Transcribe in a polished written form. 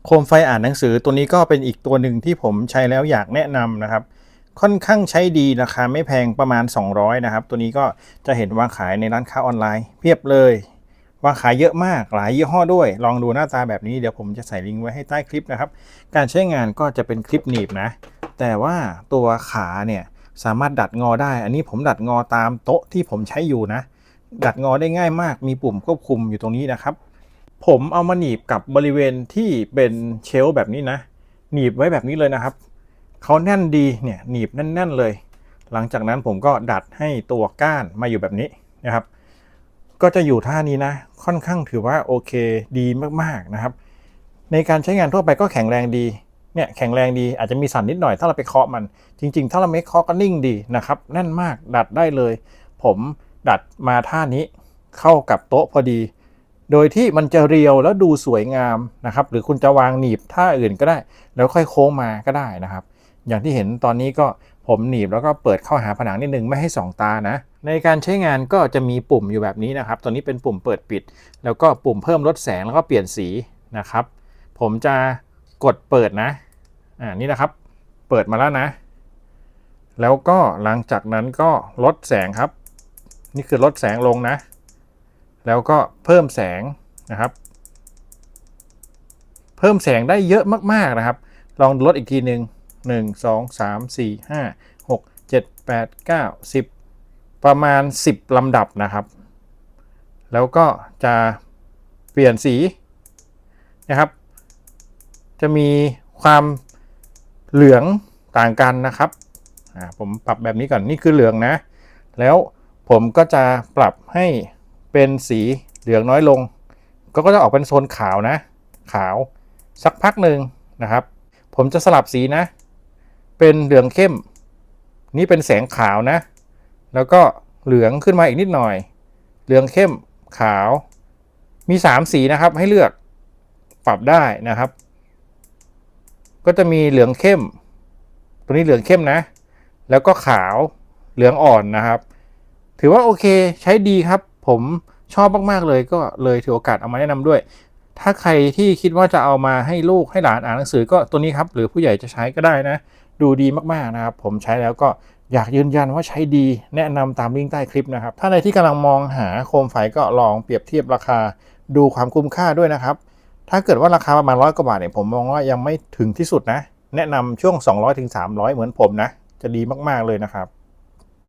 โคมไฟอ่านหนังสือตัวนี้ก็เป็นอีกตัวหนึ่งที่ผมใช้แล้วอยากแนะนำนะครับค่อนข้างใช้ดีราคาไม่แพงประมาณ200นะครับตัวนี้ก็จะเห็นวางขายในร้านค้าออนไลน์เพียบเลยวางขายเยอะมากหลายยี่ห้อด้วยลองดูหน้าตาแบบนี้เดี๋ยวผมจะใส่ลิงก์ไว้ให้ใต้คลิปนะครับการใช้งานก็จะเป็นคลิปหนีบนะแต่ว่าตัวขาเนี่ยสามารถดัดงอได้อันนี้ผมดัดงอตามโต๊ะที่ผมใช้อยู่นะดัดงอได้ง่ายมากมีปุ่มควบคุมอยู่ตรงนี้นะครับผมเอามาหนีบกับบริเวณที่เป็นเชลฟ์แบบนี้นะหนีบไว้แบบนี้เลยนะครับเขาแน่นดีเนี่ยหนีบแน่นๆเลยหลังจากนั้นผมก็ดัดให้ตัวก้านมาอยู่แบบนี้นะครับก็จะอยู่ท่านี้นะค่อนข้างถือว่าโอเคดีมากๆนะครับในการใช้งานทั่วไปก็แข็งแรงดีเนี่ยแข็งแรงดีอาจจะมีสั่นนิดหน่อยถ้าเราไปเคาะมันจริงๆถ้าเราไม่เคาะก็นิ่งดีนะครับแน่นมากดัดได้เลยผมดัดมาท่านี้เข้ากับโต๊ะพอดีโดยที่มันจะเรียวแล้วดูสวยงามนะครับหรือคุณจะวางหนีบท่าอื่นก็ได้แล้วค่อยโค้งมาก็ได้นะครับอย่างที่เห็นตอนนี้ก็ผมหนีบแล้วก็เปิดเข้าหาผนังนิดนึงไม่ให้ส่องตานะในการใช้งานก็จะมีปุ่มอยู่แบบนี้นะครับตัวนี้เป็นปุ่มเปิดปิดแล้วก็ปุ่มเพิ่มลดแสงแล้วก็เปลี่ยนสีนะครับผมจะกดเปิดนะนี่นะครับเปิดมาแล้วนะแล้วก็หลังจากนั้นก็ลดแสงครับนี่คือลดแสงลงนะแล้วก็เพิ่มแสงนะครับเพิ่มแสงได้เยอะมากๆนะครับลองลดอีกทีหนึ่ง1 2 3 4 5 6 7 8 9 10ประมาณ10ลำดับนะครับแล้วก็จะเปลี่ยนสีนะครับจะมีความเหลืองต่างกันนะครับผมปรับแบบนี้ก่อนนี่คือเหลืองนะแล้วผมก็จะปรับให้เป็นสีเหลืองน้อยลงก็จะออกเป็นโซนขาวนะขาวสักพักหนึ่งนะครับผมจะสลับสีนะเป็นเหลืองเข้มนี่เป็นแสงขาวนะแล้วก็เหลืองขึ้นมาอีกนิดหน่อยเหลืองเข้มขาวมี3สีนะครับให้เลือกปรับได้นะครับก็จะมีเหลืองเข้มตัวนี้เหลืองเข้มนะแล้วก็ขาวเหลืองอ่อนนะครับถือว่าโอเคใช้ดีครับผมชอบมากๆเลยก็เลยถือโอกาสเอามาแนะนำด้วยถ้าใครที่คิดว่าจะเอามาให้ลูกให้หลานอ่านหนังสือก็ตัวนี้ครับหรือผู้ใหญ่จะใช้ก็ได้นะดูดีมากๆนะครับผมใช้แล้วก็อยากยืนยันว่าใช้ดีแนะนำตามลิงก์ใต้คลิปนะครับถ้าใครที่กำลังมองหาโคมไฟก็ลองเปรียบเทียบราคาดูความคุ้มค่าด้วยนะครับถ้าเกิดว่าราคาประมาณ100 กว่าบาทเนี่ยผมมองว่ายังไม่ถึงที่สุดนะแนะนำช่วง200 ถึง 300เหมือนผมนะจะดีมากๆเลยนะครับ